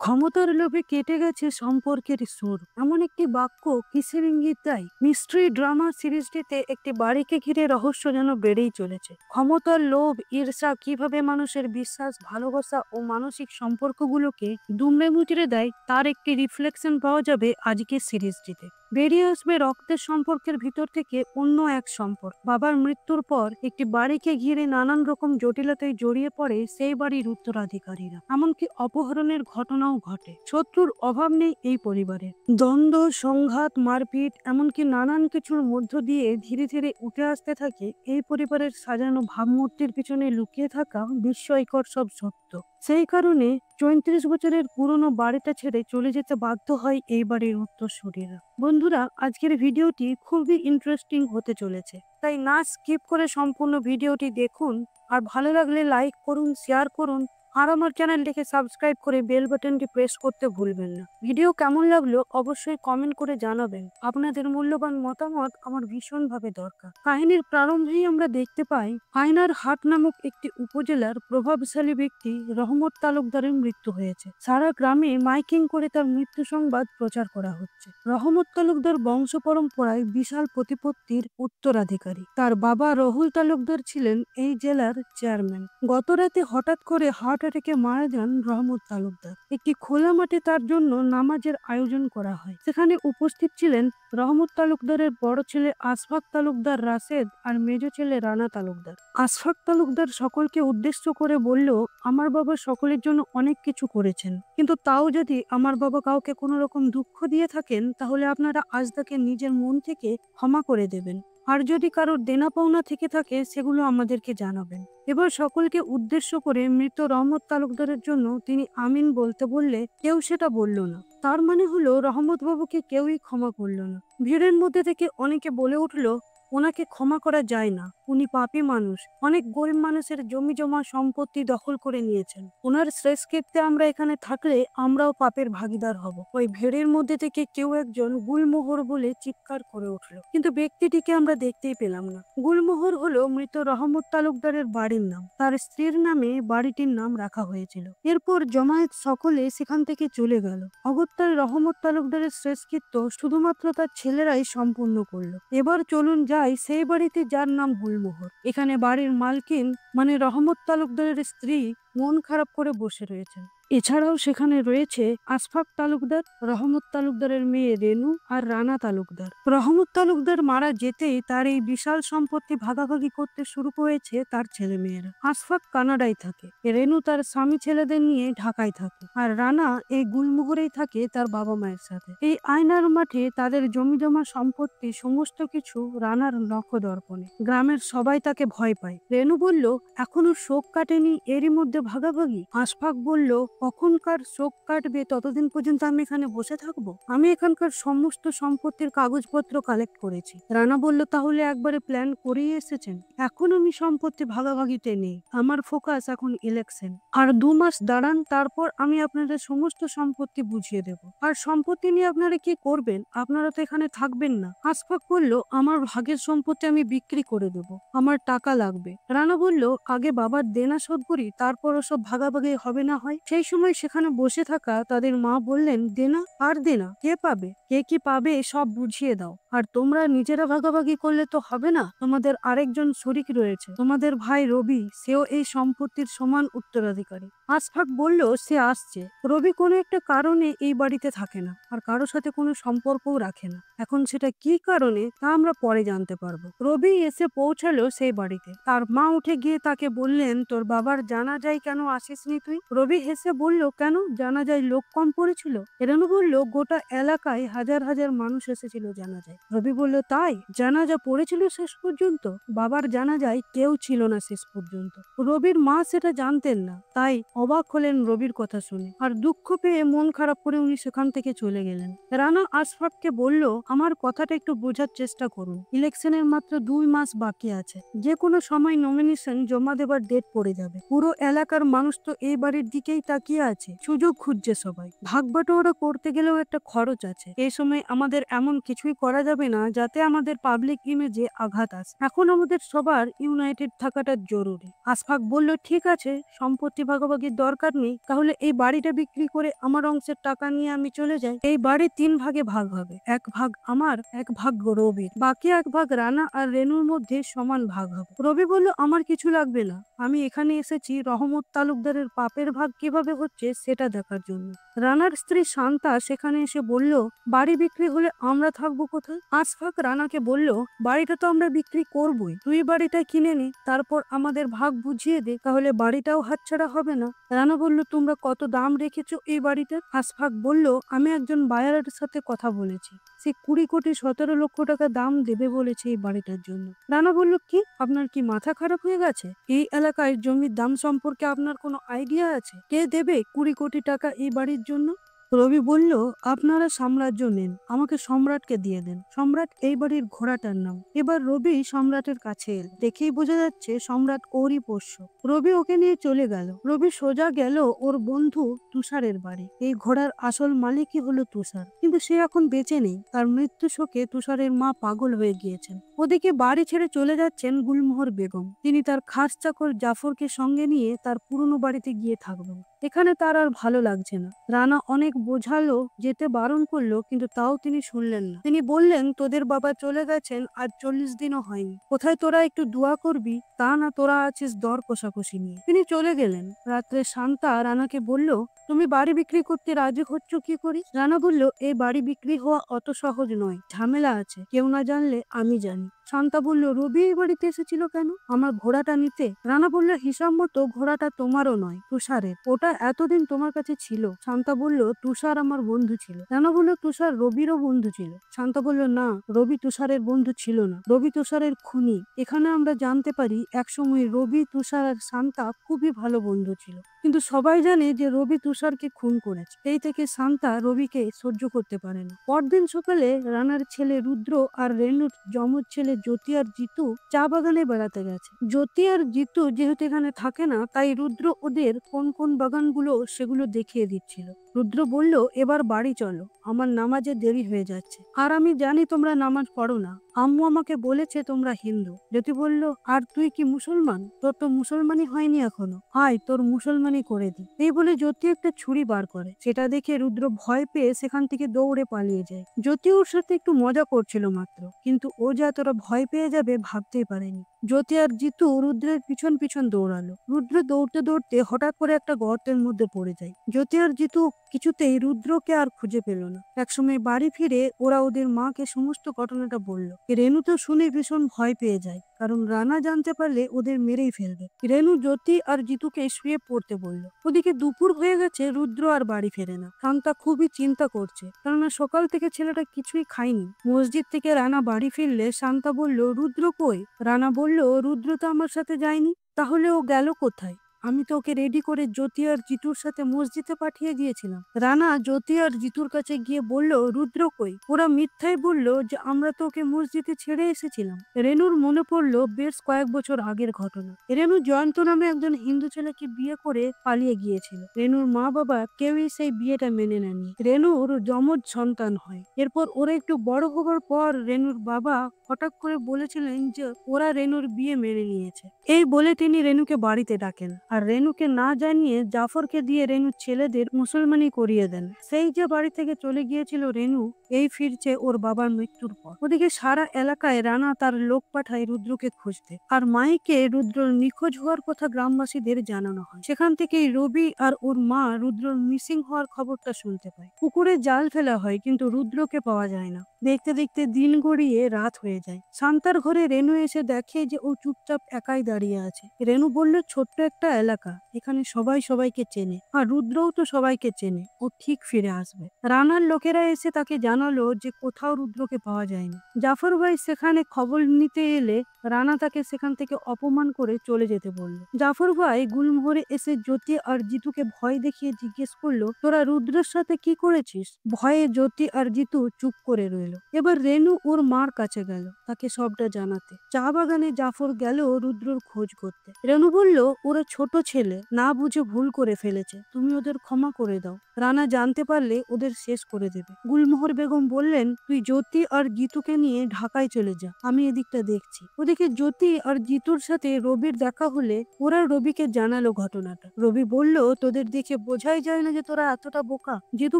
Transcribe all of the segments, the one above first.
ক্ষমতার লোভে কেটে গেছে সম্পর্কের সুর, এমন একটি বাক্য কিসের ইঙ্গিত দেয়? মিস্ট্রি ড্রামা সিরিজটিতে একটি বাড়িকে ঘিরে রহস্য যেন বেড়েই চলেছে। ক্ষমতার লোভ, ঈর্ষা কিভাবে মানুষের বিশ্বাস, ভালোবাসা ও মানসিক সম্পর্কগুলোকে দুমড়ে মুচড়ে দেয় তার একটি রিফ্লেকশন পাওয়া যাবে আজকের সিরিজটিতে। বেরিয়ে আসবে রক্তের সম্পর্কের ভিতর থেকে অন্য এক সম্পর্ক। বাবার মৃত্যুর পর একটি বাড়িকে ঘিরে নানান রকম জটিলতায় জড়িয়ে পড়ে সেই বাড়ির উত্তরাধিকারীরা, এমনকি অপহরণের ঘটনাও ঘটে। শত্রুর অভাব নেই এই পরিবারে। দ্বন্দ্ব, সংঘাত, মারপিট, এমনকি নানান কিছুর মধ্য দিয়ে ধীরে ধীরে উঠে আসতে থাকে এই পরিবারের সাজানো ভাবমূর্তির পিছনে লুকিয়ে থাকা বিস্ময়কর সব সত্য। সেই কারণে ৩৪ বছরের পুরনো বাড়িটা ছেড়ে চলে যেতে বাধ্য হয় এই বাড়ির উত্তরসূরিরা। বন্ধুরা, আজকের ভিডিওটি খুবই ইন্টারেস্টিং হতে চলেছে, তাই না স্কিপ করে সম্পূর্ণ ভিডিওটি দেখুন। আর ভালো লাগলে লাইক করুন, শেয়ার করুন, আর আমার চ্যানেলটিকে সাবস্ক্রাইব করে বেল বাটনটি প্রেস করতে ভুলবেন না। ভিডিও কেমন লাগলো অবশ্যই কমেন্ট করে জানাবেন। আপনাদের মূল্যবান মতামত আমার ভীষণভাবে দরকার। কাহিনীর প্রারম্ভেই আমরা দেখতে পাই আয়নার হাট নামক একটি উপজেলার প্রভাবশালী ব্যক্তি রহমত তালুকদারের মৃত্যু হয়েছে। সারা গ্রামে মাইকিং করে তার মৃত্যু সংবাদ প্রচার করা হচ্ছে। রহমত তালুকদার বংশ পরম্পরায় বিশাল প্রতিপত্তির উত্তরাধিকারী। তার বাবা রহুল তালুকদার ছিলেন এই জেলার চেয়ারম্যান। গত রাতে হঠাৎ করে হার্ট অ্যাটাকে মারা যান রহমত তালুকদার। একটি খোলা মাঠে তার জন্য নামাজের আয়োজন করা হয়। সেখানে উপস্থিত ছিলেন রহমত তালুকদারের বড় ছেলে আশফাক তালুকদার রাশেদ আর মেজ ছেলে রানা তালুকদার। আশফাক তালুকদার সকলকে উদ্দেশ্য করে বলল, আমার বাবা সকলের জন্য অনেক কিছু করেছেন, কিন্তু তাও যদি আমার বাবা কাউকে কোনো রকম দুঃখ দিয়ে থাকেন তাহলে আপনারা আজ তাকে নিজের মন থেকে ক্ষমা করে দেবেন। আর যদি কারোর দেনা পাওনা থেকে থাকে সেগুলো আমাদেরকে জানাবেন। এবার সকলকে উদ্দেশ্য করে মৃত রহমত তালুকদারের জন্য তিনি আমিন বলতে বললে কেউ সেটা বলল না। তার মানে হলো রহমত বাবুকে কেউই ক্ষমা করল না। ভিড়ের মধ্যে থেকে অনেকে বলে উঠল, ওনাকে ক্ষমা করা যায় না, উনি পাপী মানুষ, অনেক গরিব মানুষের জমি জমা সম্পত্তি দখল করে নিয়েছেন। ওনার শ্রেষ্ঠকৃত্যে আমরা এখানে থাকলে আমরাও পাপের ভাগিদার হব। ওই ভিড়ের মধ্যে থেকে কেউ একজন গুলমোহর বলে চিৎকার করে উঠল, কিন্তু ব্যক্তিটিকে আমরা দেখতেই পেলাম না। গুলমোহর হলো মৃত রহমত তালুকদারের বাড়ির নাম। তার স্ত্রীর নামে বাড়িটির নাম রাখা হয়েছিল। এরপর জমায়েত সকলে সেখান থেকে চলে গেল। অগত্যার রহমত তালুকদারের শেষকৃত্য শুধুমাত্র তার ছেলেরাই সম্পূর্ণ করলো। এবার চলুন যাই সেই বাড়িতে যার নাম গুলমোহর। এখানে বাড়ির মালকিন মানে রহমত তালুকদারের স্ত্রী মন খারাপ করে বসে রয়েছেন। এছাড়াও সেখানে রয়েছে আশফাক তালুকদার, রহমত তালুকদারের মেয়ে রেনু আর রানা তালুকদার। রহমত তালুকদার মারা যেতেই তার এই বিশাল সম্পত্তি ভাগাভাগি করতে শুরু করেছে তার ছেলে মেয়েরা। আশফাক কানাডায় থাকে, রেনু তার স্বামী ছেলেদের নিয়ে ঢাকায় থাকে, আর রানা এই গুলমোহরেই থাকে তার বাবা মায়ের সাথে। এই আয়নার মাঠে তাদের জমি জমা সম্পত্তি সমস্ত কিছু রানার নখদর্পণে। গ্রামের সবাই তাকে ভয় পায়। রেনু বলল, এখনো শোক কাটেনি, এরই মধ্যে ভাগাভাগি? আশফাক বলল, কখনকার শোক কাটবে ততদিন পর্যন্ত আমি এখানে বসে থাকবো? আমি এখানকার সমস্ত সম্পত্তির কাগজপত্র কালেক্ট করেছি। রানা বলল, তাহলে একবারে প্ল্যান করেই এসেছেন? এখন আমি সম্পত্তি ভাগাভাগিতে নেই, আমার ফোকাস এখন ইলেকশন। আর 2 মাস দাঁড়ান, তারপর আমি আপনাদের সমস্ত সম্পত্তি বুঝিয়ে দেব। আর সম্পত্তি নিয়ে আপনারা কি করবেন? আপনারা তো এখানে থাকবেন না। আশফাক বলল, আমার ভাগের সম্পত্তি আমি বিক্রি করে দেব, আমার টাকা লাগবে। রানা বলল, আগে বাবার দেনা শোধ করি, তারপর ওসব ভাগাভাগি হবে না হয়। সেই সময় সেখানে বসে থাকা তাদের মা বললেন, দেনা আর দেনা কে পাবে? কে কি পাবে সব বুঝিয়ে দাও। আর তোমরা নিজেরা ভাগাভাগি করলে তো হবে না, তোমাদের আরেকজন শরিক রয়েছে, তোমাদের ভাই রবি, সেও এই সম্পত্তির সমান উত্তরাধিকারী। আশফাক বলল, সে আসছে। রবি কোনো একটা কারণে এই বাড়িতে থাকে না, আর কারোর সাথে কোনো সম্পর্কও রাখে না। এখন সেটা কি কারণে তা আমরা পরে জানতে পারবো। রবি এসে পৌঁছালো সেই বাড়িতে। তার মা উঠে গিয়ে তাকে বললেন, তোর বাবার জানাজায় কেন আসিসনি তুই? রবি হেসে বলল, কেন, জানাজায় লোক কম পড়েছিল? রেনু বলল, গোটা এলাকায় হাজার হাজার মানুষ এসেছিল জানাজায়। রবি বলল, তাই? জানাজা পড়েছিল শেষ পর্যন্ত? বাবার জানাজায় কেউ ছিল না শেষ পর্যন্ত। রবির মা সেটা জানতেন না, তাই অবাক হলেন রবির কথা শুনে, আর দুঃখ পেয়ে মন খারাপ করে উনি সেখান থেকে চলে গেলেন। রানা আশফাককে বলল, আমার কথাটা একটু বোঝার চেষ্টা করুন, ইলেকশনের মাত্র 2 মাস বাকি আছে, যে কোনো সময় নমিনেশন জমা দেবার ডেট পড়ে যাবে। পুরো এলাকার মানুষ তো এই বাড়ির দিকেই তাকিয়ে কি আছে, সুযোগ খুঁজছে সবাই। ভাগ বাটোয়ারা করতে গেলেও একটা খরচ আছে। এই সময় আমাদের এমন কিছুই করা যাবে না যাতে আমাদের পাবলিক ইমেজে আঘাত আসে। এখন আমাদের সবার ইউনাইটেড থাকাটা জরুরি। আশফাক বলল, ঠিক আছে, সম্পত্তি ভাগাভাগির দরকার নেই, তাহলে এই বাড়িটা বিক্রি করে আমার অংশের টাকা নিয়ে আমি চলে যাই। এই বাড়ি 3 ভাগে ভাগ হবে, 1 ভাগ আমার, 1 ভাগ রবির, বাকি 1 ভাগ রানা আর রেনুর মধ্যে সমান ভাগ হবে। রবি বলল, আমার কিছু লাগবে না, আমি এখানে এসেছি রহমত তালুকদারের পাপের ভাগ কিভাবে হচ্ছে সেটা দেখার জন্য। রানার স্ত্রী শান্তা সেখানে এসে বলল, বাড়ি বিক্রি হলে আমরা থাকবো কোথায়? আশফাক রানাকে বলল, বাড়িটা তো আমরা বিক্রি করবই, তুই বাড়িটা কিনে নে, তারপর আমাদের ভাগ বুঝিয়ে দে, তাহলে বাড়িটাও হাতছাড়া হবে না। রানা বলল, তোমরা কত দাম রেখেছো এই বাড়িটার? আশফাক বলল, আমি একজন বায়ারের সাথে কথা বলেছি, সে 20,17,00,000 টাকা দাম দেবে বলেছে এই বাড়িটার জন্য। রানা বলল, কি, আপনার কি মাথা খারাপ হয়ে গেছে? এই এলাকায় জমির দাম সম্পর্কে আপনার কোনো আইডিয়া আছে? কে দেবে 20 কোটি টাকা এই বাড়ির জন্য? রবি বলল, আপনারা সাম্রাজ্য নেন, আমাকে সম্রাটকে দিয়ে দেন, সম্রাট এই বাড়ির ঘোড়াটার নাম। এবার রবি সম্রাটের কাছে এল, দেখেই বোঝা যাচ্ছে সম্রাট ওরই পোষ্য। রবি ওকে নিয়ে চলে গেল। রবি সোজা গেল ওর বন্ধু তুষারের বাড়ি। এই ঘোড়ার আসল মালিকই হলো তুষার, কিন্তু সে এখন বেঁচে নেই। তার মৃত্যু শোকে তুষারের মা পাগল হয়ে গিয়েছেন। ওদিকে বাড়ি ছেড়ে চলে যাচ্ছেন গুলমোহর বেগম। তিনি তার খাস চাকর জাফরকে সঙ্গে নিয়ে তার পুরনো বাড়িতে গিয়ে থাকবেন। এখানে তার আর ভালো লাগছে না। রানা অনেক বোঝালো, যেতে বারণ করলো, কিন্তু তাও তিনি শুনলেন না। তিনি বললেন, তোদের বাবা চলে গেছেন আজ 40 দিনও হয়নি, কোথায় তোরা একটু দোয়া করবি, তা না তোরা আছিস দর কষাকষি নিয়ে। তিনি চলে গেলেন। রাত্রে শান্তা রানাকে বলল, তুমি বাড়ি বিক্রি করতে রাজি হচ্ছ কি করি? রানা বলল, এই বাড়ি বিক্রি হওয়া অত সহজ নয়, ঝামেলা আছে, কেউ না জানলে আমি জানি। শান্তা বলল, রবি এই বাড়িতে এসেছিল কেন? আমার ঘোড়াটা নিতে? রানা বলল, হিসাব মতো ঘোড়াটা তোমারও নয়, তুষারের, ওটা এতদিন তোমার কাছে ছিল। শান্তা বলল, তুষার আমার বন্ধু ছিল। রানা বলল, তুষার রবিরও বন্ধু ছিল। শান্তা বলল, না, রবি তুষারের বন্ধু ছিল না, রবি তুষারের খুনি। এখানে আমরা জানতে পারি একসময় রবি, তুষার আর শান্তা খুবই ভালো বন্ধু ছিল, কিন্তু সবাই জানে যে রবি তুষারকে খুন করেছে। এই থেকে শান্তা রবিকে সহ্য করতে পারে না। পরদিন সকালে রানার ছেলে রুদ্র আর রেনুর যমজ ছেলে জ্যোতি আর জিতু চা বাগানে বেড়াতে গেছে। জ্যোতি আর জিতু যেহেতু এখানে থাকে না, তাই রুদ্র ওদের কোন কোন বাগানগুলো সেগুলো দেখিয়ে দিচ্ছিল। রুদ্র বলল, এবার বাড়ি চলো, আমার নামাজে দেরি হয়ে যাচ্ছে, আর আমি জানি তোমরা নামাজ পড়ো না, আম্মু আমাকে বলেছে তোমরা হিন্দু। জ্যোতি বলল, আর তুই কি মুসলমান? তোর তো মুসলমানই হয়নি এখনো, আয় তোর মুসলমানই করে দি। এই বলে জ্যোতি একটা ছুরি বার করে। সেটা দেখে রুদ্র ভয় পেয়ে সেখান থেকে দৌড়ে পালিয়ে যায়। জ্যোতি ওর সাথে একটু মজা করছিল মাত্র, কিন্তু ও যে এতটা ভয় পেয়ে যাবে ভাবতেই পারেনি। জ্যোতি আর জিতু রুদ্রের পিছন পিছন দৌড়ালো। রুদ্র দৌড়তে দৌড়তে হঠাৎ করে একটা গর্তের মধ্যে পড়ে যায়। জ্যোতি আর জিতু কিছুতেই রুদ্রকে আর খুঁজে পেল না। একসময় বাড়ি ফিরে ওরা ওদের মাকে সমস্ত ঘটনাটা বলল। রেনু তো শুনে ভীষণ ভয় পেয়ে যায়, কারণ রানা জানতে পারলে ওদের মেরেই ফেলবে। রেনু জ্যোতি আর জিতুকে শুয়ে পড়তে বলল। ওদিকে দুপুর হয়ে গেছে, রুদ্র আর বাড়ি ফেরে না। শান্তা খুবই চিন্তা করছে, কেননা সকাল থেকে ছেলেটা কিছুই খায়নি। মসজিদ থেকে রানা বাড়ি ফিরলে শান্তা বলল, রুদ্র কই? রানা বলল, রুদ্র তো আমার সাথে যায়নি। তাহলে ও গেল কোথায়? আমি তো ওকে রেডি করে জ্যোতি আর জিতুর সাথে মসজিদে পাঠিয়ে দিয়েছিলাম। রানা জ্যোতি আর জিতুর কাছে গিয়ে বলল, রুদ্র কই? ওরা মিথ্যাই বলল যে আমরা তো ওকে মসজিদে ছেড়ে এসেছিলাম। রেনুর মনে পড়লো বেশ কয়েক বছর আগের ঘটনা। রেনু জয়ন্ত নামে একজন হিন্দু ছেলেকে বিয়ে করে পালিয়ে গিয়েছিল। রেনুর মা বাবা কেউই সেই বিয়েটা মেনে নেননি। রেনুর যমজ সন্তান হয়। এরপর ওরা একটু বড় হবার পর রেনুর বাবা হঠাৎ করে বলেছিলেন যে ওরা রেনুর বিয়ে মেনে নিয়েছে। এই বলে তিনি রেনুকে বাড়িতে ডাকেন, আর রেনুকে না জানিয়ে জাফরকে দিয়ে রেনুর ছেলেদের মুসলমানি করিয়ে দেন। সেই যে বাড়ি থেকে চলে গিয়েছিল রেনু, এই ফিরছে ওর বাবার মৃত্যুর পর। ওদিকে সারা এলাকায় রানা তার লোক পাঠায় রুদ্রকে খুঁজতে, আর মাইকে রুদ্রর নিখোঁজ হওয়ার কথা গ্রামবাসীদের জানানো হয়। সেখান থেকেই রবি আর ওর মা রুদ্রর মিসিং হওয়ার খবরটা শুনতে পায়। পুকুরে জাল ফেলা হয়, কিন্তু রুদ্রকে পাওয়া যায় না। দেখতে দেখতে দিন গড়িয়ে রাত হয়ে যায়। শান্তার ঘরে রেনু এসে দেখে যে ও চুপচাপ একাই দাঁড়িয়ে আছে। রেনু বলল, ছোট্ট একটা এলাকা, এখানে সবাই সবাইকে চেনে, আর রুদ্রও তো সবাইকে চেনে, ও ঠিক ফিরে আসবে। রানার লোকেরা এসে তাকে জানালো যে কোথাও রুদ্রকে পাওয়া যায়নি। জাফর ভাই সেখানে খবর নিতে এলে রানা তাকে সেখান থেকে অপমান করে চলে যেতে বলল। জাফর ভাই গুলমোহরে এসে জ্যোতি আর জিতুকে ভয় দেখিয়ে জিজ্ঞেস করলো, তোরা রুদ্রের সাথে কি করেছিস? ভয়ে জ্যোতি আর জিতু চুপ করে রইল। এবার রেনু ওর মার কাছে গেল তাকে সবটা জানাতে। চা বাগানে জাফর গেল রুদ্রর খোঁজ করতে। রেনু বলল, ওরা ছোট ছেলে, না বুঝে ভুল করে ফেলেছে, তুমি ওদের ক্ষমা করে দাও। রানা জানতে পারলে ওদের শেষ করে দেবে। গুলমোহর বেগম বললেন, তুই জ্যোতি আর জিতুকে নিয়ে ঢাকায় চলে যা, আমি এদিকটা দেখছি। ওদিকে জ্যোতি আর জিতুর সাথে রবির দেখা হলে ওরা রবিকে জানালো ঘটনাটা। রবি বলল, তোদের দেখে বোঝাই যায় না যে তোরা এতটা বোকা। জিতু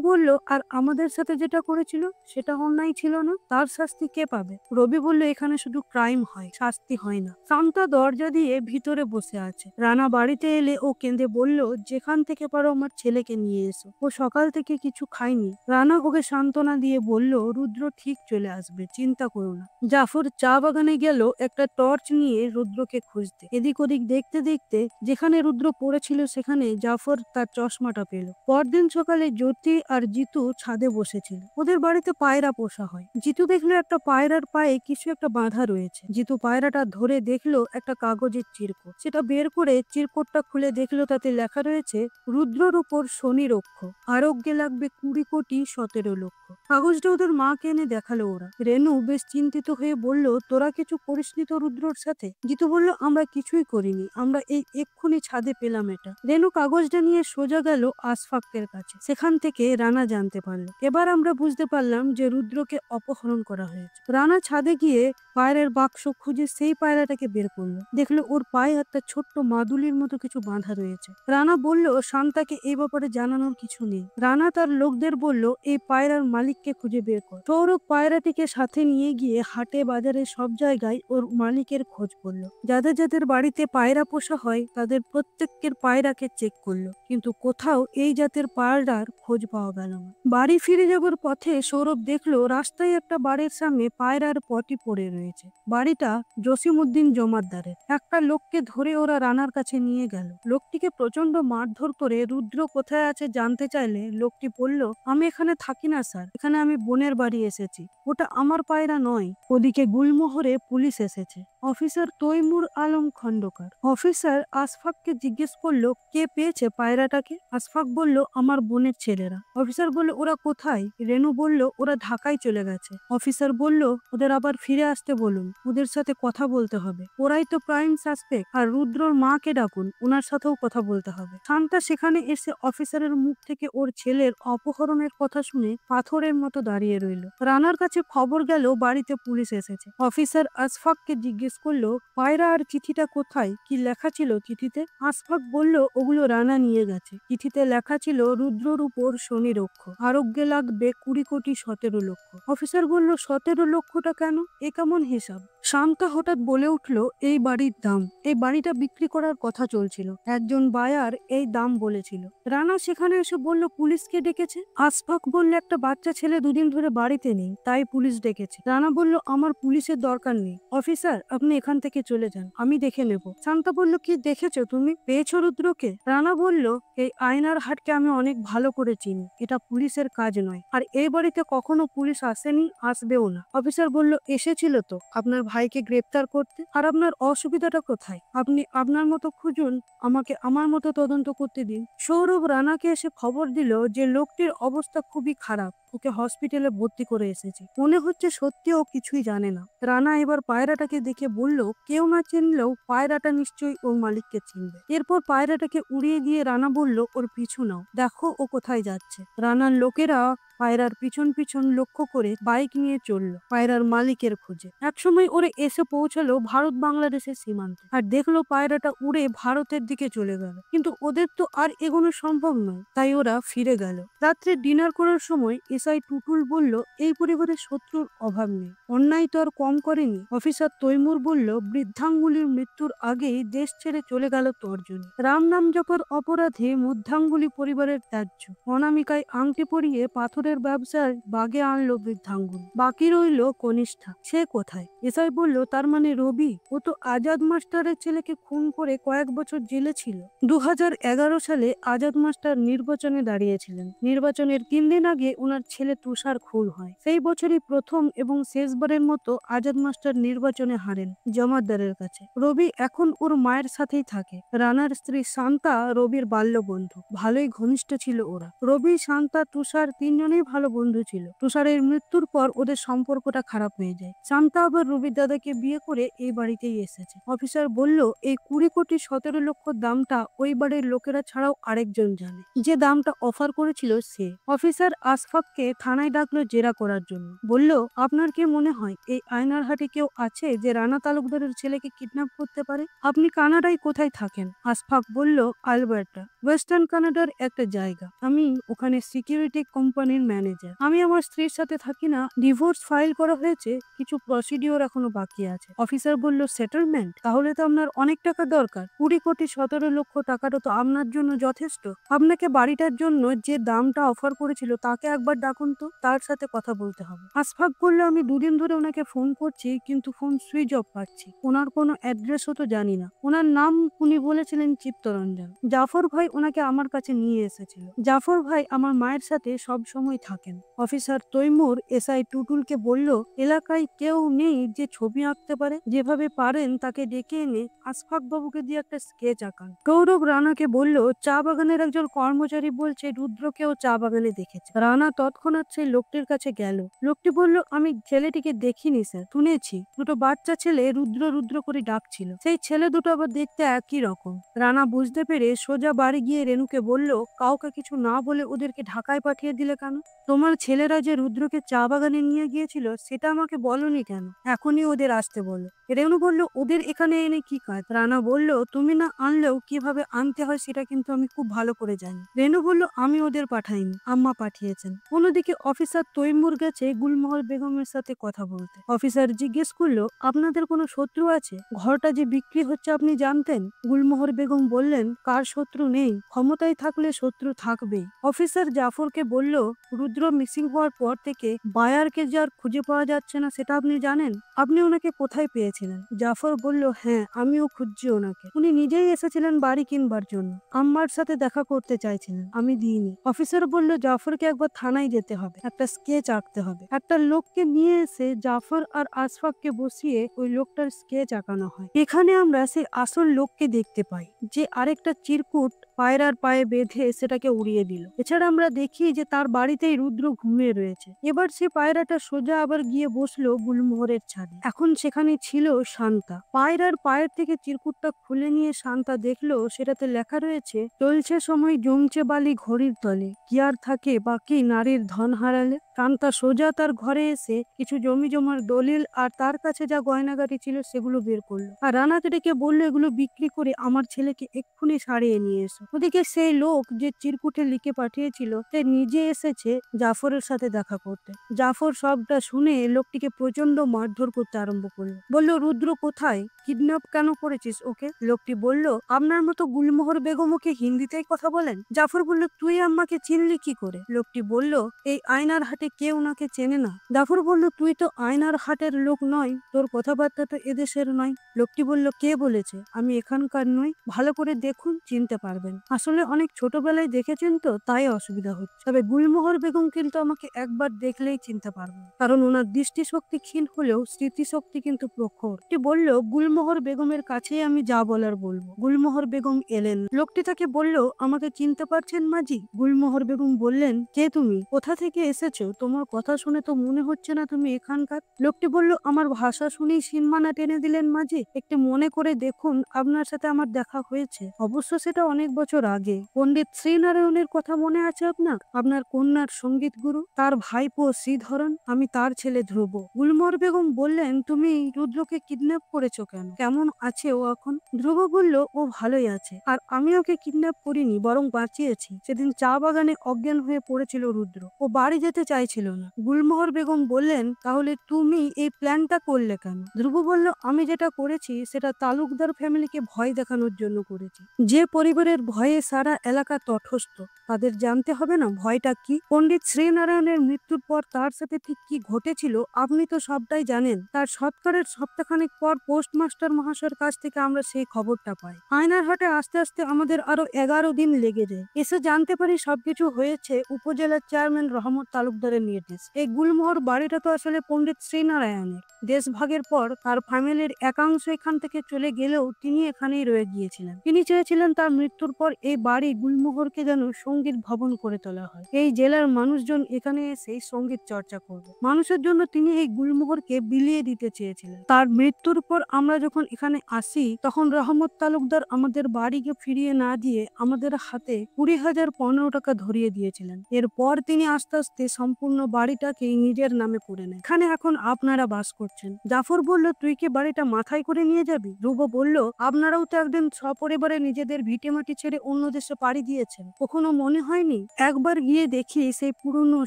বলল, আর আমাদের সাথে যেটা করেছিল সেটা অন্যায় ছিল না, তার শাস্তি কে পাবে? রবি বলল, এখানে শুধু ক্রাইম হয়, শাস্তি হয় না। শান্তা দরজা দিয়ে ভিতরে বসে আছে। রানা বাড়িতে এলে ও কেঁদে বলল, যেখান থেকে পারো আমার ছেলেকে নিয়ে এসো, ও সকাল থেকে কিছু খায়নি। রানা ওকে সান্ত্বনা দিয়ে বলল, রুদ্র ঠিক চলে আসবে, চিন্তা করো না। জাফর চা বাগানে গেল একটা টর্চ নিয়ে রুদ্রকে খুঁজতে। এদিক ওদিক দেখতে দেখতে যেখানে রুদ্র পড়েছিল সেখানে জাফর তার চশমাটা পেল। পরদিন সকালে জ্যোতি আর জিতু ছাদে বসেছিল। ওদের বাড়িতে পায়রা পোষা হয়। জিতু দেখলো একটা পায়রার পায়ে কিছু একটা বাঁধা রয়েছে। জিতু পায়রাটা ধরে দেখলো একটা কাগজের চিরকুট। সেটা বের করে চিরকুটটা খুলে দেখলো তাতে লেখা রয়েছে, রুদ্রর উপর শনি রক্ষ, আরোগ্যে লাগবে 20,17,00,000। কাগজটা ওদের মাকে এনে দেখালো ওরা। রেনু বেশ চিন্তিত হয়ে বলল, তোরা কিছু করিসনি তো রুদ্রর সাথে? জিতু বলল, আমরা কিছুই করিনি, আমরা এই এক্ষুনি ছাদে পেলাম এটা। রেনু কাগজটা নিয়ে সোজা গেল আশফাকের কাছে। সেখান থেকে রানা জানতে পারলো। এবার আমরা বুঝতে পারলাম যে রুদ্রকে অপহরণ করা হয়েছে। রানা ছাদে গিয়ে পায়রার বাক্স খুঁজে সেই পায়রাটাকে বের করলো। দেখলো ওর পায়ে একটা ছোট্ট মাদুলির মতো কিছু বাঁধা রয়েছে। রানা বলল, শান্তাকে এই ব্যাপারে জানানোর কিছু নেই। রানা তার লোকদের বলল, এই পায়রার মালিককে খুঁজে বের কর। সৌরভ পায়রাটিকে সাথে নিয়ে গিয়ে হাটে বাজারে সব জায়গায় ওর মালিকের খোঁজ করলো। যাদের যাদের বাড়িতে পায়রা পোষা হয় তাদের প্রত্যেকের পায়রাকে চেক করলো, কিন্তু কোথাও এই জাতের পায়রার খোঁজ পাওয়া গেল না। বাড়ি ফিরে যাবার পথে সৌরভ দেখলো রাস্তায় একটা বাড়ির সামনে পায়রার পটি পড়ে রয়েছে। বাড়িটা জসিমউদ্দিন জমাদ্দারের। একটা লোককে ধরে ওরা রানার কাছে নিয়ে গেল। লোকটিকে প্রচন্ড মারধর করে রুদ্র কোথায় আছে জানতে চাইলে লোকটি বলল, আমি এখানে থাকি না স্যার, এখানে আমি বোনের বাড়ি এসেছি, ওটা আমার পায়রা নয়। ওদিকে গুলমোহরে পুলিশ এসেছে। অফিসার তৈমুর আলম খন্দকার অফিসার আশফাককে জিজ্ঞেস করলো, কে পেয়েছে পায়রাটাকে? আশফাক বলল, আমার বোনের ছেলেরা। অফিসার বলল, ওরা কোথায়? রেনু বলল, ওরা ঢাকায় চলে গেছে। অফিসার বলল, ওদের আবার ফিরে আসতে বলুন, ওদের সাথে কথা বলতে হবে, ওরাই তো প্রাইম সাসপেক্ট। আর রুদ্রর মাকে ডাকুন, ওনার সাথেও কথা বলতে হবে। শান্তা সেখানে এসে অফিসারের মুখ থেকে ওর ছেলের অপহরণের কথা শুনে পাথরের মতো দাঁড়িয়ে রইল। রানার কাছে খবর গেল বাড়িতে পুলিশ এসেছে। অফিসার আশফাককে জিজ্ঞেস করলো, পায়রা আর চিঠিটা কোথায়? কি লেখা ছিল চিঠিতে? আশফাক বলল, ওগুলো রানা নিয়ে গেছে। চিঠিতে লেখা ছিল, রুদ্রর উপর শনি রক্ষ, আরোগ্যে লাগবে 20,17,00,000। অফিসার বলল, 17,00,000টা কেন? এ কেমন হিসাব? শান্তা হঠাৎ বলে উঠল, এই বাড়ির দাম, এই বাড়িটা বিক্রি করার কথা চলছিল, একজন বায়ার এই দাম বলেছিল। রানা সেখানে এসে বলল, পুলিশকে ডেকেছে। আশফাক বলল, একটা বাচ্চা ছেলে দুদিন ধরে বাড়িতে নেই, তাই পুলিশ ডেকেছে। রানা বলল, আমার পুলিশের দরকার নেই অফিসার, আপনি এখান থেকে চলে যান, আমি দেখে নেব। শান্তা বলল, কি দেখেছো তুমি? পেয়েছো রুদ্রকে? রানা বলল, এই আয়নার হাটকে আমি অনেক ভালো করে চিনি, এটা পুলিশের কাজ নয়, আর এই বাড়িতে কখনো পুলিশ আসেনি, আসবেও না। অফিসার বলল, এসেছিল তো আপনার ভাইকে গ্রেপ্তার করতে, আর আপনার অসুবিধাটা কোথায়? আপনি আপনার মতো খুঁজুন, আমাকে আমার মতো তদন্ত করতে দিন। সৌরভ রানাকে এসে খবর দিল যে লোকটির অবস্থা খুবই খারাপ, ওকে হসপিটালে ভর্তি করে এসেছে, মনে হচ্ছে সত্যি ও কিছুই জানে না। রানা এবার পায়রাটাকে দেখে বলল, কেউ না চিনলেও পায়রাটা নিশ্চয়ই ওর মালিককে চিনবে। এরপর পায়রাটাকে উড়িয়ে দিয়ে রানা বলল, ওর পিছু নাও, দেখো ও কোথায় যাচ্ছে। রানার লোকেরা পায়রার পিছন পিছন লক্ষ্য করে বাইক নিয়ে চললো পায়রার মালিকের খোঁজে। একসময় ওরা এসে পৌঁছালো ভারত বাংলাদেশের সীমান্তে, আর দেখলো পায়রাটা উড়ে ভারতের দিকে চলে গেল। কিন্তু ওদের তো আর এগোনো সম্ভব নয়, তাই ওরা ফিরে গেল। রাত্রে ডিনার করার সময় এসআই টুটুল বলল, এই পরিবারে শত্রুর অভাব নেই, অন্যায় তো আর কম করেনি। অফিসার তৈমুর বলল, বৃদ্ধাঙ্গুলির মৃত্যুর আগেই দেশ ছেড়ে চলে গেল তর্জনী। রাম নাম জপার অপরাধে মধ্যাঙ্গুলি পরিবারের ত্যায্য। অনামিকায় আংটি পরিয়ে পাথরের ব্যবসায় বাগে আনলো বৃদ্ধাঙ্গুলি। বাকি রইল কনিষ্ঠা, সে কোথায়? এসআই বলল, তার মানে রবি? ও তো আজাদ মাস্টারের ছেলেকে খুন করে কয়েক বছর জেলে ছিল। 2011 সালে আজাদ মাস্টার নির্বাচনে দাঁড়িয়েছিলেন। নির্বাচনের 3 দিন আগে ওনার ছেলে তুষার খুন হয়। সেই বছরই প্রথম এবং শেষবারের মতো আজাদ মাস্টার নির্বাচনে হারেন জমাদ্দারের কাছে। রবি এখন ওর মায়ের সাথেই থাকে। রানার স্ত্রী শান্তা রবির বাল্য বন্ধু, ভালোই ঘনিষ্ঠ ছিল ওরা। রবি, শান্তা, তুষার তিনজনেই ভালো বন্ধু ছিল। তুষারের মৃত্যুর পর ওদের সম্পর্কটা খারাপ হয়ে যায়। শান্তা আবার রবির দাদাকে বিয়ে করে এই বাড়িতেই এসেছে। অফিসার বলল এই 20,17,00,000 দামটা ওই বাড়ির লোকেরা ছাড়াও আরেকজন জানে। যে দামটা অফার করেছিল সে। অফিসার আশফাককে থানায় ডাকলো জেরা করার জন্য। বলল, আপনার কি মনে হয় এই আয়নারহাটে কেউ আছে যে রানা তালুকদারের ছেলেকে কিডন্যাপ করতে পারে? আপনি কানাডায় কোথায় থাকেন? আশফাক বলল, আলবার্টা, ওয়েস্টার্ন কানাডার একটা জায়গা। আমি ওখানে সিকিউরিটি কোম্পানির ম্যানেজার। আমি আমার স্ত্রীর সাথে থাকি না। ডিভোর্স ফাইল করা হয়েছে, কিছু প্রসিডিওর এখনো বাকি আছে। অফিসার বলল, সেটেলমেন্ট? তাহলে তো আপনার অনেক টাকা দরকার। 20,17,00,000 টাকাটা তো আপনার জন্য যথেষ্ট। আপনাকে বাড়িটার জন্য যে দামটা অফার করেছিল তাকে একবার ডাকুন তো, তার সাথে কথা বলতে হবে। আশফাক বলল, আমি দুদিন ধরে ওনাকে ফোন করছি কিন্তু ফোন সুইচ অফ পাচ্ছি। ওনার কোনো অ্যাড্রেসও তো জানি না। ওনার নাম উনি বলেছিলেন চিত্তরঞ্জন। জাফর ভাই ওনাকে আমার কাছে নিয়ে এসেছিল। জাফর ভাই আমার মায়ের সাথে সব সময় থাকেন। অফিসার তৈমুর এসআই টুটুলকে বলল, এলাকায় কেউ নেই যে ছবি আঁকতে পারে? যেভাবে পারেন তাকে ডেকে এনে আশফাক বাবুকে দিয়ে একটা স্কেচ আঁকান। গৌরব রানাকে বলল, চা বাগানের একজন কর্মচারী বলছে রুদ্রকেও চা বাগানে দেখেছে। রানা তৎক্ষণাৎ সেই লোকটির কাছে গেল। লোকটি বলল, আমি ছেলেটিকে দেখিনি স্যার, শুনেছি দুটো বাচ্চা ছেলে রুদ্র রুদ্র করে ডাকছিল। সেই ছেলে দুটো আবার দেখতে একই রকম। রানা বুঝতে পেরে সোজা বাড়ি গিয়ে রেনুকে বলল, কাউকে কিছু না বলে ওদেরকে ঢাকায় পাঠিয়ে দিলে কেন? তোমার ছেলেরা যে রুদ্রকে চা বাগানে নিয়ে গিয়েছিল সেটা আমাকে বলনি কেন? এখনই ওদের আসতে বলো। রেনু বলল, ওদের এখানে এনে কি কাজ? রানা বলল, তুমি না আনলেও কিভাবে আনতে হয় সেটা কিন্তু আমি খুব ভালো করে জানি। রেনু বলল, আমি ওদের পাঠাইনি, আম্মা পাঠিয়েছেন। অন্যদিকে অফিসার তৈমুর গেছে গুলমোহর বেগমের সাথে কথা বলতে। অফিসার জিজ্ঞেস করলো, আপনাদের কোনো শত্রু আছে? ঘরটা যে বিক্রি হচ্ছে আপনি জানতেন? গুলমোহর বেগম বললেন, কার শত্রু নেই? ক্ষমতায় থাকলে শত্রু থাকবেই। অফিসার জাফরকে বলল, রুদ্র মিসিং হওয়ার পর থেকে বায়ারকে যার খুঁজে পাওয়া যাচ্ছে না সেটা আপনি জানেন? আপনি ওনাকে কোথায় পেয়েছিলেন? জাফর বলল, হ্যাঁ, আমিও খুঁজছি ওনাকে। উনি নিজেই এসেছিলেন বাড়ি কিনবার জন্য। আম্মার সাথে দেখা করতে চাইছিলেন, আমি দিইনি। অফিসার বলল, জাফরকে একবার থানায় যেতে হবে, একটা স্কেচ আঁকতে হবে। একটা লোককে নিয়ে এসে জাফর আর আশফাককে বসিয়ে ওই লোকটার স্কেচ আঁকানো হয়। এখানে আমরা সেই আসল লোককে দেখতে পাই যে আরেকটা চিরকুট পায়রার পায়ে বেঁধে সেটাকে উড়িয়ে দিল। এছাড়া আমরা দেখি যে তার বাড়িতেই রুদ্র ঘুমিয়ে রয়েছে। এবার সে পায়রাটা সোজা আবার গিয়ে বসলো গুলমোহরের ছাদে। এখন সেখানে ছিল শান্তা। পায়রার পায়ের থেকে চিরকুটটা খুলে নিয়ে শান্তা দেখলো সেটাতে লেখা রয়েছে, চলছে সময় জমছে বালি ঘড়ির তলে, কি আর থাকে বাকি নারীর ধন হারালে। শান্তা সোজা তার ঘরে এসে কিছু জমি জমার দলিল আর তার কাছে যা গয়নাগাটি ছিল সেগুলো বের করলো। আর রানাকে ডেকে বললো, এগুলো বিক্রি করে আমার ছেলেকে এক্ষুনি সারিয়ে নিয়ে এসো। ওদিকে সেই লোক যে চিরকুটে লিখে পাঠিয়েছিল সে নিজে এসেছে জাফরের সাথে দেখা করতে। জাফর সবটা শুনে লোকটিকে প্রচন্ড মারধর করতে আরম্ভ করলো। বলল, রুদ্র কোথায়? কিডন্যাপ কেন করেছিস ওকে? লোকটি বলল, আপনার মতো গুলমোহর বেগম ওকে হিন্দিতেই কথা বলেন? জাফর বলল, তুই আম্মাকে চিনলি কি করে? লোকটি বলল, এই আয়নার হাটে কেউ ওনাকে চেনে না। জাফর বলল, তুই তো আয়নার হাটের লোক নয়, তোর কথাবার্তা তো এদেশের নয়। লোকটি বলল, কে বলেছে আমি এখানকার নই? ভালো করে দেখুন, চিনতে পারবেন। আসলে অনেক ছোটবেলায় দেখেছেন তো, তাই অসুবিধা হচ্ছে। তবে গুলমোহর বেগম কিন্তু আমাকে একবার দেখলেই চিনতে পারবেন, কারণ ওনার দৃষ্টিশক্তি ক্ষীণ হলেও স্মৃতিশক্তি কিন্তু প্রখর। বলল, গুলমোহর বেগমের কাছেই আমি যা বলার বলবো। গুলমোহর বেগম এলেন। লোকটি তাকে বলল, আমাকে চিনতে পারছেন মাঝি? গুলমোহর বেগম বললেন, কে তুমি? কোথা থেকে এসেছো? তোমার কথা শুনে তো মনে হচ্ছে না তুমি এখানকার। লোকটি বলল, আমার ভাষা শুনেই সিনমানা টেনে দিলেন মাঝি? একটু মনে করে দেখুন, আপনার সাথে আমার দেখা হয়েছে, অবশ্য সেটা অনেক বছর আগে। পণ্ডিত শ্রীনারায়ণের কথা মনে আছে আপনার? আপনার কন্যার সঙ্গীত গুরু, তার ভাইপো শ্রীধরন, আমি তার ছেলে ধ্রুব। গুলমোহর বেগম বললেন, তুমি রুদ্রকে কিডন্যাপ করেছো কেন? কেমন আছে ও এখন? ধ্রুব বলল, ও ভালোই আছে, আর আমি ওকে কিডন্যাপ করিনি, বরং বাঁচিয়েছি। সেদিন চা বাগানে অজ্ঞান হয়ে পড়েছিল রুদ্র, ও বাড়ি যেতে চাইছিল না। গুলমোহর বেগম বললেন, তাহলে তুমি এই প্ল্যানটা করলে কেন? ধ্রুব বলল, আমি যেটা করেছি সেটা তালুকদার ফ্যামিলিকে ভয় দেখানোর জন্য করেছি। যে পরিবারের ভয়ে সারা এলাকা তটস্থ, তাদের জানতে হবে না ভয়টা কি? পণ্ডিত শ্রীনারায়ণের মৃত্যুর পর তার সাথে ঠিক কি ঘটেছিল আপনি তো সবটাই জানেন। তার সৎকারের সপ্তাহখানেক পর পোস্টমাস্টার মহাশয়ের কাছ থেকে আমরা সেই খবরটা পাই। আয়নার হাটে আসতে আসতে আমাদের আরো 11 দিন লেগে যায়। এসে জানতে পারি সবকিছু হয়েছে উপজেলার চেয়ারম্যান রহমত তালুকদারের সরকারের নির্দেশ। এই গুলমোহর বাড়িটা তো আসলে পণ্ডিত শ্রীনারায়ণের। দেশভাগের পর তার ফ্যামিলির একাংশ এখান থেকে চলে গেলেও তিনি এখানেই রয়ে গিয়েছিলেন। তিনি চেয়েছিলেন তার মৃত্যুর পর এই বাড়ি গুলমোহরকে যেন সঙ্গীত ভবন করে তোলা হয়। এই জেলার মানুষজন এখানে এসে সঙ্গীত চর্চা করবে। মানুষের জন্য তিনি এই গুলমোহরকে বিলিয়ে দিতে চেয়েছিলেন। তার মৃত্যুর পর আমরা যখন এখানে আসি তখন রহমত তালুকদার আমাদের বাড়িকে ফিরিয়ে না দিয়ে আমাদের হাতে 20,015 টাকা ধরিয়ে দিয়েছিলেন। এরপর তিনি আস্তে আস্তে সম্পূর্ণ বাড়িটাকে নিজের নামে করে নেন। এখানে এখন আপনারা বাস করছেন। জাফর বলল, তুই কি বাড়িটা মাথায় করে নিয়ে যাবি? ধ্রুব বলল, আপনারাও তো একদিন সপরিবারে নিজেদের ভিটেমাটি ছেড়ে অন্য দেশে পাড়ি দিয়েছেন। কখনো মনে হয়নি একবার গিয়ে দেখি সেই পুরনো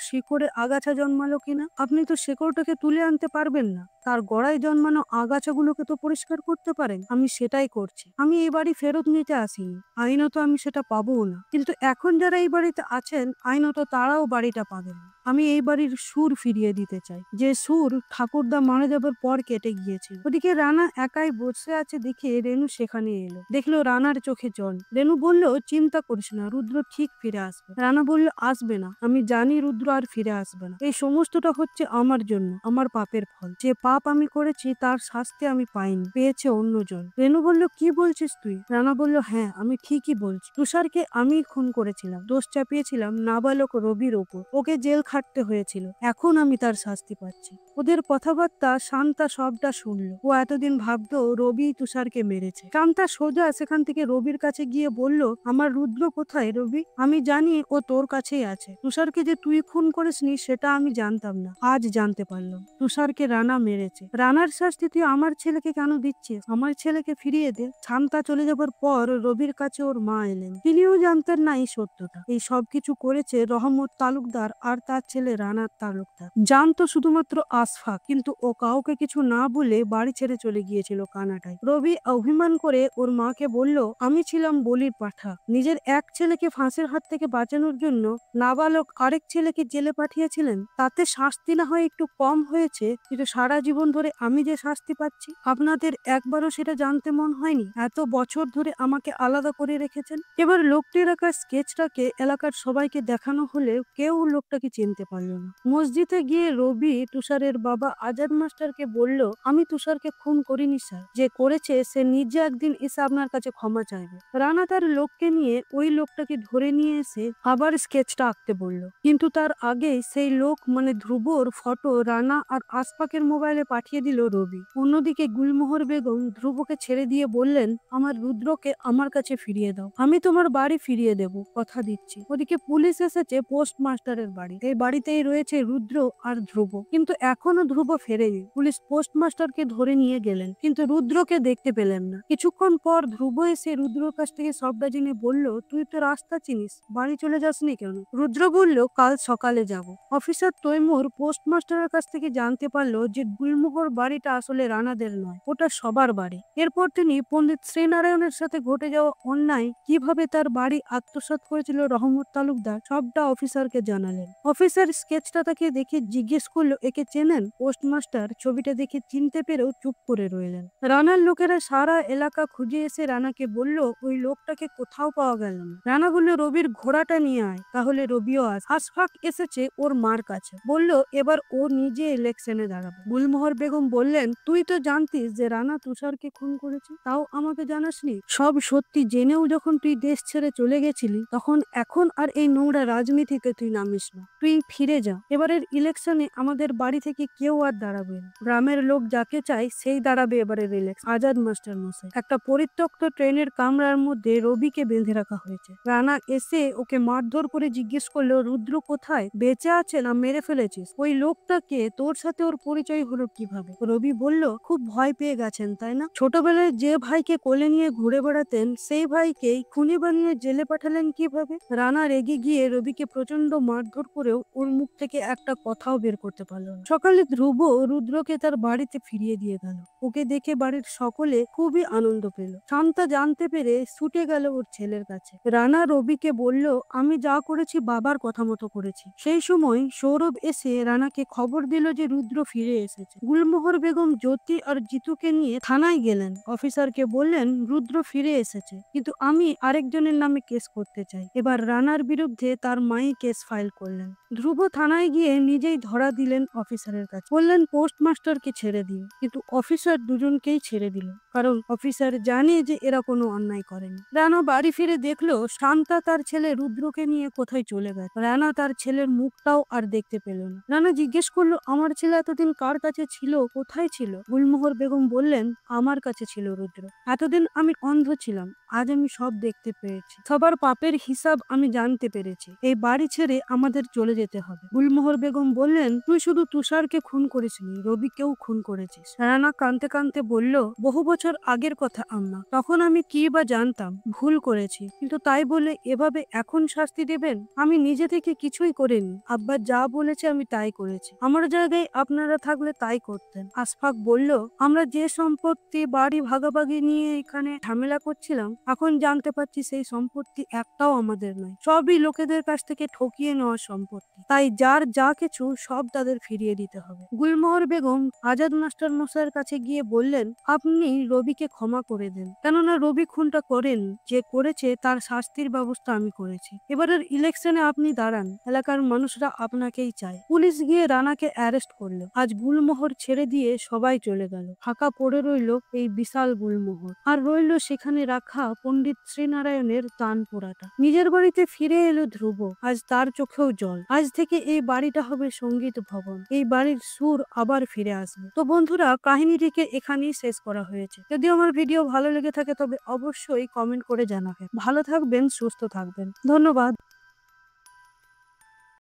শিকড়ে আগাছা জন্মালো কিনা? আপনি তো শিকড়টাকে তুলে আনতে পারবেন না, তার গোড়ায় জন্মানো আগাছাগুলোকে তো পরিষ্কার করতে পারেন। আমি সেটাই করছি। আমি এই বাড়ি ফেরত নিতে আসিনি, আইনত আমি সেটা পাবও না। কিন্তু এখন যারা এই বাড়িতে আছেন আইনত তারাও বাড়িটা পাবেন না। আমি এই বাড়ির সুর ফিরিয়ে দিতে চাই, যে সুর ঠাকুরদা মারা যাবার পর কেটে গিয়েছিল। ওদিকে রানা একাই বসে আছে দেখে রেনু সেখানে এলো। দেখলো রানার চোখে জল। রেনু বলল, চিন্তা করিস না, রুদ্র ঠিক ফিরে আসবে। রানা বলল, আসবে না, আমি জানি রুদ্র আর ফিরে আসবে না। এই সমস্তটা হচ্ছে আমার জন্য, আমার পাপের ফল। যে পাপ আমি করেছি তার শাস্তি আমি পাইনি, পেয়েছে অন্যজন। রেনু বলল, কি বলছিস তুই? রানা বলল, হ্যাঁ আমি ঠিকই বলছি। তুষারকে আমি খুন করেছিলাম, দোষ চাপিয়েছিলাম নাবালক রবির ওপর। ওকে জেল খাটতে হয়েছিল, এখন আমি তার শাস্তি পাচ্ছি। ওদের কথাবার্তা শান্তা সবটা শুনলো। ও এতদিন ভাবতো রবি তুষারকে মেরেছে। শান্তা সোজা সেখান থেকে রবির কাছে গিয়ে বলল, আমার রুদ্র কোথায় রবি? আমি জানি ও তোর কাছেই আছে। তুষারকে যে তুই খুন করিসনি সেটা আমি জানতাম না, আজ জানতে পারলাম। তুষারকে রানা মেরেছে। রানার শাস্তি তুই আমার ছেলেকে কেন দিচ্ছিস? আমার ছেলেকে ফিরিয়ে দে। শান্তা চলে যাবার পর রবির কাছে ওর মা এলেন। তিনিও জানতেন না এই সত্যটা। এই সবকিছু করেছে রহমত তালুকদার আর তার ছেলে রানা তালুকদার। জানতো শুধুমাত্র আশফাক, কিন্তু ও কাউকে কিছু না বলে বাড়ি ছেড়ে চলে গিয়েছিল কানাডায়। রবি অভিমান করে ওর মাকে বলল, আমি ছিলাম বলির পাঠা। নিজের এক ছেলেকে ফাঁসির হাত থেকে বাঁচানোর জন্য নাবালক আরেক ছেলেকে জেলে পাঠিয়েছিলেন। তাতে শাস্তি না হয় একটু কম হয়েছে, কিন্তু সারা জীবন ধরে আমি যে শাস্তি পাচ্ছি আপনাদের একবারও সেটা জানতে মন হয়নি? এত বছর ধরে আমাকে আলাদা করে রেখেছেন। এবার লোকটির আঁকা স্কেচটাকে এলাকার সবাইকে দেখানো হলেও কেউ লোকটাকে চিনতে পারল না। মসজিদে গিয়ে রবি তুষারের বাবা আজাদ মাস্টারকে বলল, আমি তুষারকে খুন করিনি স্যার, যে করেছে সে নিজে একদিন এসে আপনার কাছে ক্ষমা চাইবে। রানা তার লোককে নিয়ে ওই লোকটাকে ধরে নিয়ে এসে আবার স্কেচটা আঁকতে বলল, কিন্তু তার আগেই সেই লোক মানে ধ্রুবর ফটো রানা আর আশফাকের মোবাইলে পাঠিয়ে দিল রবি। অন্যদিকে গুলমোহর বেগম ধ্রুবকে ছেড়ে দিয়ে বললেন, আমার রুদ্রকে আমার কাছে ফিরিয়ে দাও, আমি তোমার বাড়ি ফিরিয়ে দেব, কথা দিচ্ছি। ওদিকে পুলিশ এসেছে পোস্টমাস্টারের বাড়ি। এই বাড়িতেই রয়েছে রুদ্র আর ধ্রুব, কিন্তু এখনো ধ্রুব ফেরেনি। পুলিশ পোস্টমাস্টারকে ধরে নিয়ে গেলেন, কিন্তু রুদ্রকে দেখতে পেলেন না। কিছুক্ষণ পর ধ্রুব এসে রুদ্রর কাছ থেকে সবটা জেনে বলল, তুই তো রাস্তা চিনিস, বাড়ি চলে যাসনি কেন? রুদ্র বলল, কাল সকালে যাব। অফিসার তৈমুর পোস্টমাস্টারের কাছ থেকে জানতে পারলো যে গুলমোহর বাড়িটা আসলে রানাদের নয়, ওটা সবার বাড়ি। এরপর তিনি পণ্ডিত শ্রীনারায়ণের সাথে ঘটে যাওয়া অন্যায়, কিভাবে তার বাড়ি আত্মসাৎ করেছিল রহমত তালুকদার, সবটা অফিসারকে জানালেন। অফিসার স্কেচটা তাকে দেখে জিজ্ঞেস করলো, একে চেনেন? পোস্টমাস্টার ছবিটা দেখে চিনতে পেরেও চুপ করে রইলেন। রানার লোকেরা সারা এলাকা খুঁজে এসে রানাকে বলল, ওই লোকটাকে কোথাও পাওয়া গেল না। রানা বলল, রবির ঘোড়াটা নিয়ে আয়, তাহলে রবিও আস। আশফাক এসেছে ওর মার কাছে, বলল এবার ও নিজে ইলেকশনে দাঁড়াবে। গুলমোহর বেগম বললেন, তুই তো জানতিস যে রানা তুষারকে খুন করেছে, তাও আমাকে জানাসনি? সব সত্যি জেনেও যখন তুই দেশ ছেড়ে চলে গেছিলি, তখন এখন আর এই নোংরা রাজনীতিতে তুই নামিস না, তুই ফিরে যা। এবারের ইলেকশনে আমাদের বাড়ি থেকে কেউ আর দাঁড়াবে না, গ্রামের লোক যাকে চায় সেই দাঁড়াবে এবারের ইলেকশন। আজাদ মাস্টার মশাই। একটা পরিত্যক্ত ট্রেনের কামরার মধ্যে রবিকে বেঁধে রাখা হয়েছে। রানা এসে ওকে মারধর করে জিজ্ঞেস করলো, রুদ্র কোথায়, বেঁচে আছে না মেরে ফেলেছিস? ওই লোকটাকে, তোর সাথে ওর পরিচয় হলো কিভাবে? রবি বলল, খুব ভয় পেয়ে গেছেন তাই না? ছোটবেলায় যে ভাইকে কোলে নিয়ে ঘুরে বেড়াতেন সেই ভাইকেই খুনি বানিয়ে জেলে পাঠালেন কিভাবে? রানা রেগে গিয়ে রবিকে প্রচন্ড মারধর করেও ওর মুখ থেকে একটা কথাও বের করতে পারল না। সকালে ধ্রুব রুদ্রকে তার বাড়িতে ফিরিয়ে দিয়ে গেল। ওকে দেখে বাড়ির সকলে খুবই আনন্দ পেল। শান্তা জানতে পেরে ছুটে গেল ওর ছেলের কাছে। রানা রবিকে বলল, আমি যা করেছি বাবার কথা মতো করেছি। সেই সময় সৌরভ এসে রানাকে খবর দিল যে রুদ্র ফিরে এসেছে। গুলমোহর বেগম জ্যোতি আর জিতুকে নিয়ে থানায় গেলেন। অফিসারকে বললেন, রুদ্র ফিরে এসেছে, কিন্তু আমি আরেকজনের নামে কেস করতে চাই। এবার রানার বিরুদ্ধে তার মাই কেস ফাইল করলেন। ধ্রুব ধ্রুব থানায় গিয়ে নিজেই ধরা দিলেন অফিসারের কাছে, বললেন পোস্টমাস্টারকে ছেড়ে দিন, কিন্তু অফিসার দুজনকেই ছেড়ে দিল, কারণ অফিসার জানে যে এরা কোনো অন্যায় করেনি। রানা বাড়ি ফিরে দেখলো শান্তা তার ছেলে রুদ্রকে নিয়ে কোথায় চলে গেছে। রানা তার ছেলের মুখটাও আর দেখতে পেল না। রানা জিজ্ঞেস করলো, আমার ছেলে এতদিন কার কাছে ছিল, কোথায় ছিল? গুলমোহর বেগম বললেন, আমার কাছে ছিল রুদ্র। এতদিন আমি অন্ধ ছিলাম, আজ আমি সব দেখতে পেয়েছি। সবার পাপের হিসাব আমি জানতে পেরেছি। এই বাড়ি ছেড়ে আমাদের চলে যেতে হবে। গুলমোহর বেগম বললেন, তুই শুধু তুষারকে খুন করিসনি, রবিকেও খুন করেছিস। রানা কাঁদতে কাঁদতে বলল, বহু বছর আগের কথা আম্মা, তখন আমি কি বা জানতাম, ভুল করেছি, কিন্তু তাই বলে এভাবে এখন শাস্তি দেবেন? আমি নিজে থেকে কিছুই করিনি, আব্বা যা বলেছে আমি তাই করেছি। আমার জায়গায় আপনারা থাকলে তাই করতেন। আশফাক বলল, আমরা যে সম্পত্তি বাড়ি ভাগাভাগি নিয়ে এখানে ঝামেলা করছিলাম, এখন জানতে পারছি সেই সম্পত্তি একটাও আমাদের নয়, সবই লোকেদের কাছ থেকে ঠকিয়ে নেওয়া সম্পত্তি। তাই যার যা কিছু সব তাদের ফিরিয়ে দিতে হবে। গুলমোহর বেগম আজাদ মাস্টার মশাইয়ের কাছে গিয়ে বললেন, আপনি রবিকে ক্ষমা করে দেন, কেননা রবি খুনটা করেন, যে করেছে তার শাস্তির ব্যবস্থা আমি করেছি। এবারের ইলেকশনে আপনি দাঁড়ান, এলাকার মানুষরা আপনাকেই চায়। পুলিশ গিয়ে রানাকে অ্যারেস্ট করলো। আজ গুলমোহর ছেড়ে দিয়ে সবাই চলে গেল। ফাঁকা পড়ে রইল এই বিশাল গুলমোহর, আর রইল সেখানে রাখা পণ্ডিত শ্রীনারায়ণের দান পোড়াটা। নিজের বাড়িতে ফিরে এলো ধ্রুব। আজ তার চোখেও জল। আজ থেকে এই বাড়িটা হবে সঙ্গীত ভবন। এই বাড়ির সুর আবার ফিরে আসবে। তো বন্ধুরা, কাহিনীটিকে এখানেই শেষ করা হয়েছে। যদি আমার ভিডিও ভালো লেগে থাকে তবে অবশ্যই কমেন্ট করে জানাবেন। ভালো থাকবেন, সুস্থ থাকবেন। ধন্যবাদ।